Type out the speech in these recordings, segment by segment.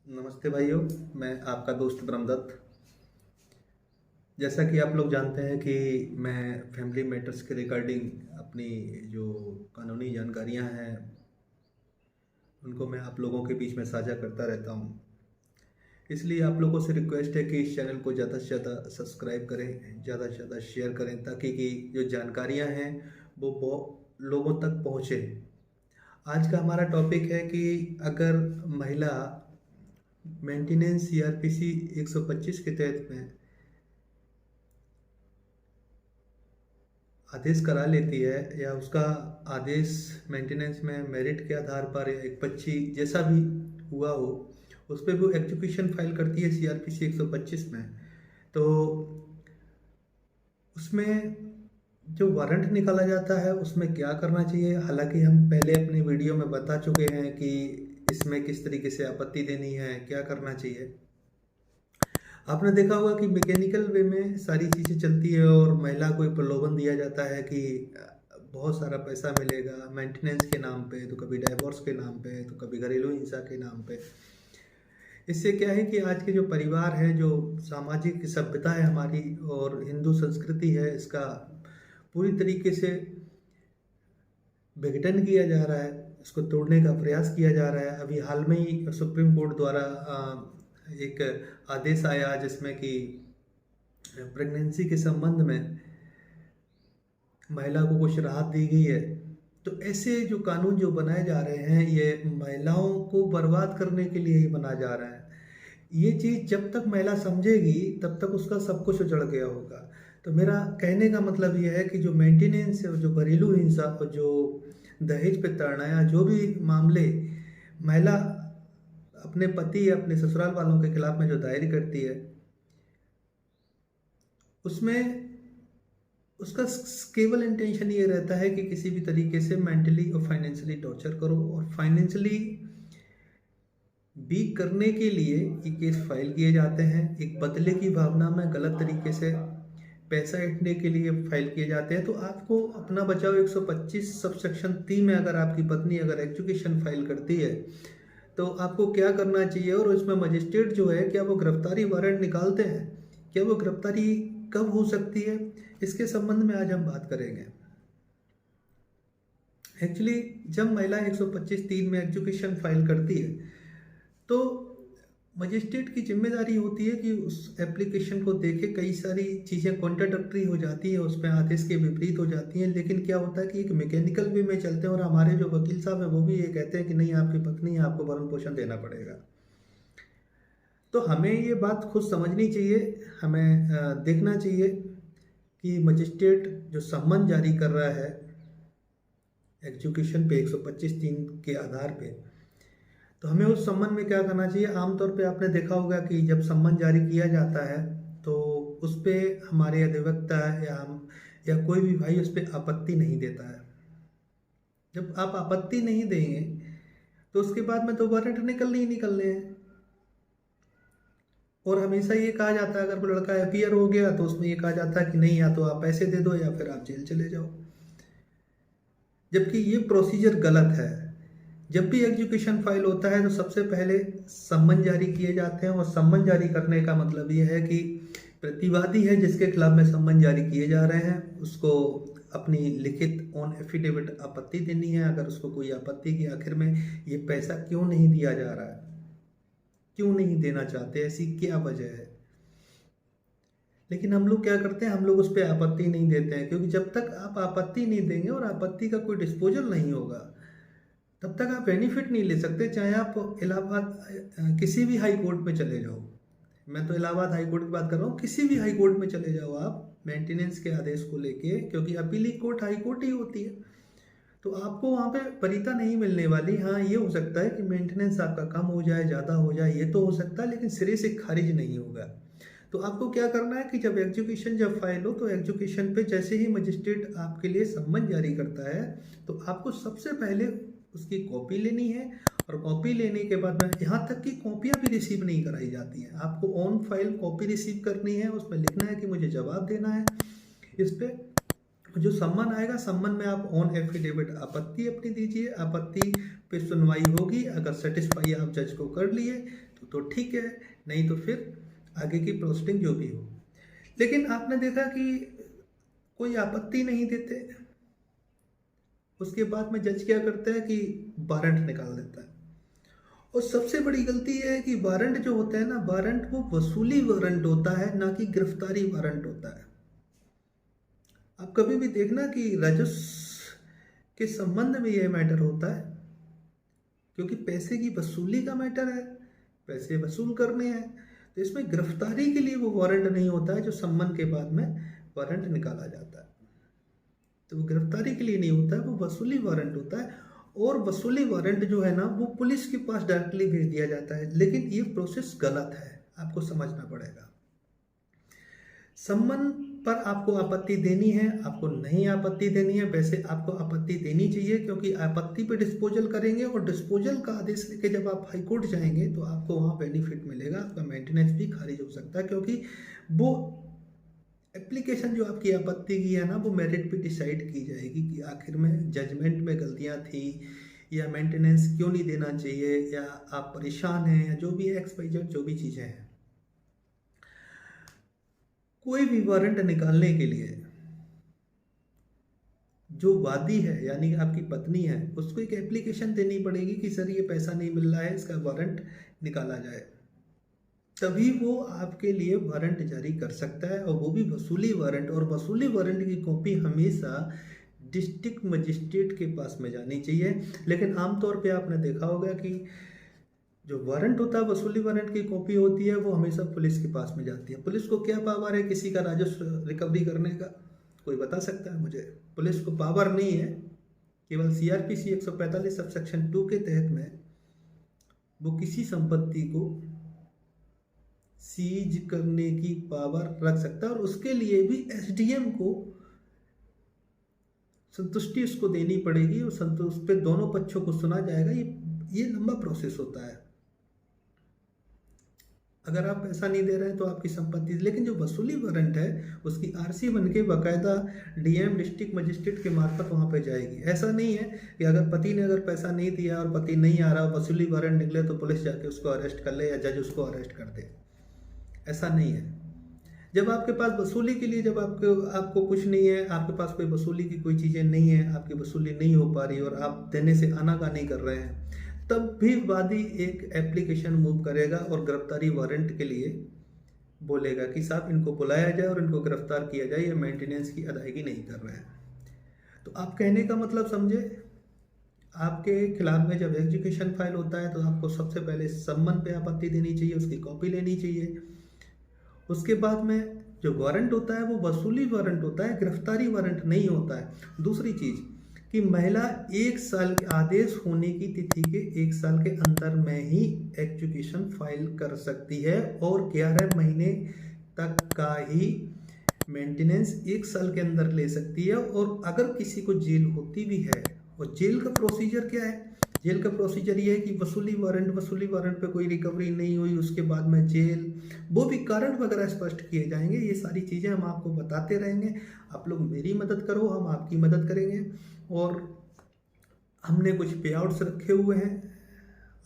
नमस्ते भाइयों। मैं आपका दोस्त ब्रह्मदत्त। जैसा कि आप लोग जानते हैं कि मैं फैमिली मैटर्स के रिगार्डिंग अपनी जो कानूनी जानकारियां हैं उनको मैं आप लोगों के बीच में साझा करता रहता हूं। इसलिए आप लोगों से रिक्वेस्ट है कि इस चैनल को ज़्यादा से ज़्यादा सब्सक्राइब करें, ज़्यादा से ज़्यादा शेयर करें, ताकि कि जो जानकारियां हैं वो बहुत लोगों तक पहुँचे। आज का हमारा टॉपिक है कि अगर महिला मेंटेनेंस सीआरपीसी 125 के तहत में आदेश करा लेती है या उसका आदेश मेंटेनेंस में मेरिट के आधार पर या एक बच्ची जैसा भी हुआ हो उस पर वो एग्जीक्यूशन फाइल करती है सीआरपीसी 125 में। तो उसमें जो वारंट निकाला जाता है उसमें क्या करना चाहिए, हालांकि हम पहले अपने वीडियो में बता चुके हैं कि इसमें किस तरीके से आपत्ति देनी है, क्या करना चाहिए। आपने देखा होगा कि मैकेनिकल वे में सारी चीज़ें चलती है और महिला को एक प्रलोभन दिया जाता है कि बहुत सारा पैसा मिलेगा मेंटेनेंस के नाम पे, तो कभी डाइवोर्स के नाम पे, तो कभी घरेलू हिंसा के नाम पे। इससे क्या है कि आज के जो परिवार है, जो सामाजिक सभ्यता है हमारी और हिंदू संस्कृति है, इसका पूरी तरीके से विघटन किया जा रहा है, इसको तोड़ने का प्रयास किया जा रहा है। अभी हाल में ही सुप्रीम कोर्ट द्वारा एक आदेश आया जिसमें कि प्रेगनेंसी के संबंध में महिला को कुछ राहत दी गई है। तो ऐसे जो कानून जो बनाए जा रहे हैं ये महिलाओं को बर्बाद करने के लिए ही बना जा रहा है। ये चीज़ जब तक महिला समझेगी तब तक उसका सब कुछ उजड़ गया होगा। तो मेरा कहने का मतलब ये है कि जो मेंटेनेंस है, जो घरेलू हिंसा और जो दहेज प्रताड़ना या जो भी मामले महिला अपने पति या अपने ससुराल वालों के खिलाफ में जो दायर करती है उसमें उसका केवल इंटेंशन ये रहता है कि किसी भी तरीके से मेंटली और फाइनेंशियली टॉर्चर करो, और फाइनेंशियली वीक करने के लिए ये केस फाइल किए जाते हैं। एक बदले की भावना में गलत तरीके से पैसा ऐंठने के लिए फाइल किए जाते हैं। तो आपको अपना बचाव 125 सबसेक्शन 3 में अगर आपकी पत्नी अगर एजुकेशन फाइल करती है तो आपको क्या करना चाहिए, और उसमें मजिस्ट्रेट जो है क्या वो गिरफ्तारी वारंट निकालते हैं, क्या वो गिरफ्तारी कब हो सकती है, इसके संबंध में आज हम बात करेंगे। एक्चुअली जब महिला 125(3) में एजुकेशन फाइल करती है तो मजिस्ट्रेट की जिम्मेदारी होती है कि उस एप्लीकेशन को देखे। कई सारी चीज़ें कॉन्ट्राडिक्टरी हो जाती है, उसमें आदेश के विपरीत हो जाती हैं, लेकिन क्या होता है कि एक मैकेनिकल वे में चलते हैं और हमारे जो वकील साहब हैं वो भी ये कहते हैं कि नहीं, आपकी पत्नी है, आपको भरण पोषण देना पड़ेगा। तो हमें ये बात खुद समझनी चाहिए, हमें देखना चाहिए कि मजिस्ट्रेट जो सम्मन जारी कर रहा है एग्जीक्यूशन पे 125(3) के आधार पे, तो हमें उस सम्मन में क्या करना चाहिए। आमतौर पे आपने देखा होगा कि जब सम्मन जारी किया जाता है तो उस पर हमारे अधिवक्ता या कोई भी भाई उस पर आपत्ति नहीं देता है। जब आप आपत्ति नहीं देंगे तो उसके बाद में तो वारंट निकलने ही निकलने हैं। और हमेशा ये कहा जाता है अगर कोई लड़का एफआईआर हो गया तो उसमें ये कहा जाता है कि नहीं, या तो आप पैसे दे दो या फिर आप जेल चले जाओ, जबकि ये प्रोसीजर गलत है। जब भी एग्जीक्यूशन फाइल होता है तो सबसे पहले सम्मन जारी किए जाते हैं, और सम्मन जारी करने का मतलब ये है कि प्रतिवादी है जिसके खिलाफ में सम्मन जारी किए जा रहे हैं उसको अपनी लिखित ऑन एफिडेविट आपत्ति देनी है। अगर उसको कोई आपत्ति कि आखिर में ये पैसा क्यों नहीं दिया जा रहा है, क्यों नहीं देना चाहते, ऐसी क्या वजह है। लेकिन हम लोग क्या करते हैं, हम लोग उस पर आपत्ति नहीं देते हैं, क्योंकि जब तक आप आपत्ति नहीं देंगे और आपत्ति का कोई डिस्पोजल नहीं होगा तब तक आप बेनिफिट नहीं ले सकते। चाहे आप इलाहाबाद किसी भी हाई कोर्ट में चले जाओ, मैं तो इलाहाबाद हाई कोर्ट की बात कर रहा हूँ, किसी भी हाई कोर्ट में चले जाओ आप मेंटेनेंस के आदेश को लेके, क्योंकि अपीली कोर्ट हाई कोर्ट ही होती है, तो आपको वहाँ पे वरीयता नहीं मिलने वाली। हाँ, ये हो सकता है कि मेंटेनेंस आपका कम हो जाए, ज़्यादा हो जाए, ये तो हो सकता है, लेकिन सिरे से खारिज नहीं होगा। तो आपको क्या करना है कि जब एग्जीक्यूशन जब फाइल हो तो एग्जीक्यूशन पे जैसे ही मजिस्ट्रेट आपके लिए सम्मन जारी करता है तो आपको सबसे पहले उसकी कॉपी लेनी है, और कॉपी लेने के बाद में यहाँ तक कि कॉपियाँ भी रिसीव नहीं कराई जाती हैं, आपको ऑन फाइल कॉपी रिसीव करनी है, उसमें लिखना है कि मुझे जवाब देना है। इस पर जो सम्मन आएगा, सम्मन में आप ऑन एफिडेविट आपत्ति अपनी दीजिए, आपत्ति पे सुनवाई होगी, अगर सेटिस्फाई आप जज को कर लिए, तो ठीक है, नहीं तो फिर आगे की प्रोसीडिंग जो भी हो। लेकिन आपने देखा कि कोई आपत्ति नहीं देते, उसके बाद में जज क्या करता है कि वारंट निकाल देता है। और सबसे बड़ी गलती यह है कि वारंट जो होता है ना, वारंट वो वसूली वारंट होता है, ना कि गिरफ्तारी वारंट होता है। आप कभी भी देखना कि राजस्व के संबंध में यह मैटर होता है, क्योंकि पैसे की वसूली का मैटर है, पैसे वसूल करने हैं, तो इसमें गिरफ्तारी के लिए वो वारंट नहीं होता है जो सम्मन के बाद में वारंट निकाला जाता है। तो वो गिरफ्तारी के लिए नहीं होता है, वो वसूली वारंट होता है। और वसूली वारंट जो है ना, वो पुलिस के पास डायरेक्टली भेज दिया जाता है, लेकिन ये प्रोसेस गलत है, आपको समझना पड़ेगा। सम्मन पर आपको आपत्ति देनी है, आपको नहीं आपत्ति देनी है। वैसे आपको आपत्ति देनी चाहिए, क्योंकि आपत्ति पे डिस्पोजल करेंगे और डिस्पोजल का आदेश लेके जब आप हाई कोर्ट जाएंगे तो आपको वहाँ बेनिफिट मिलेगा, आपका मेंटेनेंस भी खारिज हो सकता है, क्योंकि वो एप्लीकेशन जो आपकी आपत्ति की है ना, वो मेरिट पे डिसाइड की जाएगी कि आखिर में जजमेंट में गलतियाँ थी, या मेंटेनेंस क्यों नहीं देना चाहिए, या आप परेशान हैं, या जो भी एक्स वाई जेड जो भी चीज़ें हैं। कोई भी वारंट निकालने के लिए जो वादी है, यानी आपकी पत्नी है, उसको एक एप्लीकेशन देनी पड़ेगी कि सर ये पैसा नहीं मिल रहा है, इसका वारंट निकाला जाए। तभी वो आपके लिए वारंट जारी कर सकता है, और वो भी वसूली वारंट। और वसूली वारंट की कॉपी हमेशा डिस्ट्रिक्ट मजिस्ट्रेट के पास में जानी चाहिए। लेकिन आमतौर पे आपने देखा होगा कि जो वारंट होता है, वसूली वारंट की कॉपी होती है, वो हमेशा पुलिस के पास में जाती है। पुलिस को क्या पावर है किसी का राजस्व रिकवरी करने का? कोई बता सकता है मुझे? पुलिस को पावर नहीं है, केवल सीआरपीसी 145 सब सेक्शन 2 के तहत में वो किसी संपत्ति को सीज करने की पावर रख सकता है, और उसके लिए भी एसडीएम को संतुष्टि उसको देनी पड़ेगी, और उस पे दोनों पक्षों को सुना जाएगा। ये लंबा प्रोसेस होता है। अगर आप पैसा नहीं दे रहे हैं तो आपकी संपत्ति, लेकिन जो वसूली वारंट है उसकी आरसी बन के बाकायदा डीएम डिस्ट्रिक्ट मजिस्ट्रेट के मार्फत वहाँ पे जाएगी। ऐसा नहीं है कि अगर पति ने अगर पैसा नहीं दिया और पति नहीं आ रहा, वसूली वारंट निकले तो पुलिस जाके उसको अरेस्ट कर ले, या जज उसको अरेस्ट कर दे। ऐसा नहीं है। जब आपके पास वसूली के लिए, जब आपको कुछ नहीं है, आपके पास कोई वसूली की कोई चीज़ें नहीं है, आपकी वसूली नहीं हो पा रही और आप देने से आनाकानी कर रहे हैं, तब भी वादी एक एप्लीकेशन मूव करेगा और गिरफ्तारी वारंट के लिए बोलेगा कि साहब इनको बुलाया जाए और इनको गिरफ्तार किया जाए, ये मेंटेनेंस की अदायगी नहीं कर रहे हैं। तो आप कहने का मतलब समझे, आपके खिलाफ में जब एग्जीक्यूशन फाइल होता है तो आपको सबसे पहले सम्मन पे आपत्ति देनी चाहिए, उसकी कॉपी लेनी चाहिए। उसके बाद में जो वारंट होता है वो वसूली वारंट होता है, गिरफ्तारी वारंट नहीं होता है। दूसरी चीज़ कि महिला 1 साल के आदेश होने की तिथि के 1 साल के अंदर में ही एग्जीक्यूशन फाइल कर सकती है, और 11 महीने तक का ही मेंटेनेंस 1 साल के अंदर ले सकती है। और अगर किसी को जेल होती भी है, और जेल का प्रोसीजर क्या है? जेल का प्रोसीजर ये है कि वसूली वारंट पे कोई रिकवरी नहीं हुई, उसके बाद में जेल, वो भी कारण वगैरह स्पष्ट किए जाएंगे। ये सारी चीज़ें हम आपको बताते रहेंगे। आप लोग मेरी मदद करो, हम आपकी मदद करेंगे। और हमने कुछ पे आउट्स रखे हुए हैं,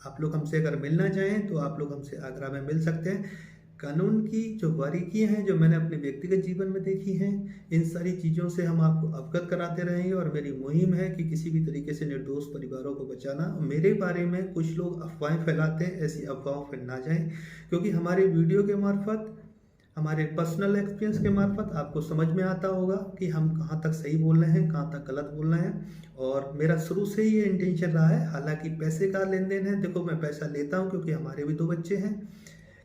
आप लोग हमसे अगर मिलना चाहें तो आप लोग हमसे आगरा में मिल सकते हैं। कानून की जो बारीकियां हैं, जो मैंने अपने व्यक्तिगत जीवन में देखी हैं, इन सारी चीज़ों से हम आपको अवगत कराते रहेंगे। और मेरी मुहिम है कि किसी भी तरीके से निर्दोष परिवारों को बचाना। मेरे बारे में कुछ लोग अफवाहें फैलाते हैं, ऐसी अफवाहों पर ना जाएं, क्योंकि हमारे वीडियो के मार्फत, हमारे पर्सनल एक्सपीरियंस के मार्फत आपको समझ में आता होगा कि हम कहाँ तक सही बोल रहे हैं, कहाँ तक गलत बोल रहे हैं। और मेरा शुरू से ही ये इंटेंशन रहा है, हालांकि पैसे का लेन देन है। देखो, मैं पैसा लेता हूँ क्योंकि हमारे भी 2 बच्चे हैं,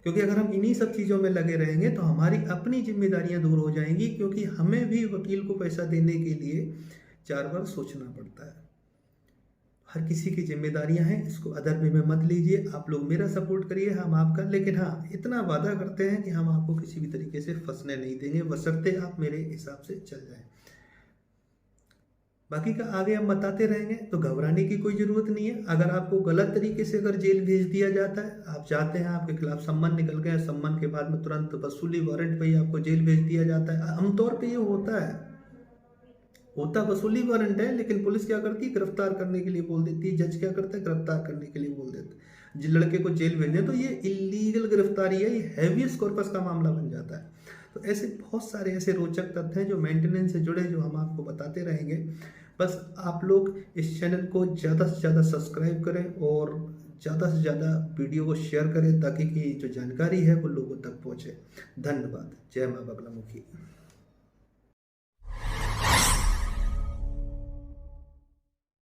क्योंकि अगर हम इन्हीं सब चीज़ों में लगे रहेंगे तो हमारी अपनी जिम्मेदारियां दूर हो जाएंगी, क्योंकि हमें भी वकील को पैसा देने के लिए 4 बार सोचना पड़ता है। हर किसी की जिम्मेदारियां हैं, इसको अदर वे में मत लीजिए। आप लोग मेरा सपोर्ट करिए, हम आपका। लेकिन हाँ, इतना वादा करते हैं कि हम आपको किसी भी तरीके से फंसने नहीं देंगे, बशर्ते आप मेरे हिसाब से चल जाएं। बाकी का आगे हम बताते रहेंगे, तो घबराने की कोई ज़रूरत नहीं है। अगर आपको गलत तरीके से अगर जेल भेज दिया जाता है, आप चाहते हैं आपके खिलाफ सम्मन निकल गए, सम्मन के बाद में तुरंत वसूली वारंट पे ही आपको जेल भेज दिया जाता है, आमतौर पे ये होता है। होता वसूली वारंट है, लेकिन पुलिस क्या करती है, गिरफ्तार करने के लिए बोल देती है। जज क्या करता है, गिरफ्तार करने के लिए बोल देता है। जिस लड़के को जेल भेजने, तो ये इलीगल गिरफ्तारी है, ये हैवियस कॉर्पस का मामला बन जाता है। तो ऐसे बहुत सारे ऐसे रोचक तथ्य हैं जो मेंटेनेंस से जुड़े, जो हम आपको बताते रहेंगे। बस आप लोग इस चैनल को ज़्यादा से ज़्यादा सब्सक्राइब करें और ज़्यादा से ज़्यादा वीडियो को शेयर करें, ताकि कि जो जानकारी है वो लोगों तक पहुँचे। धन्यवाद। जय माँ बगलामुखी।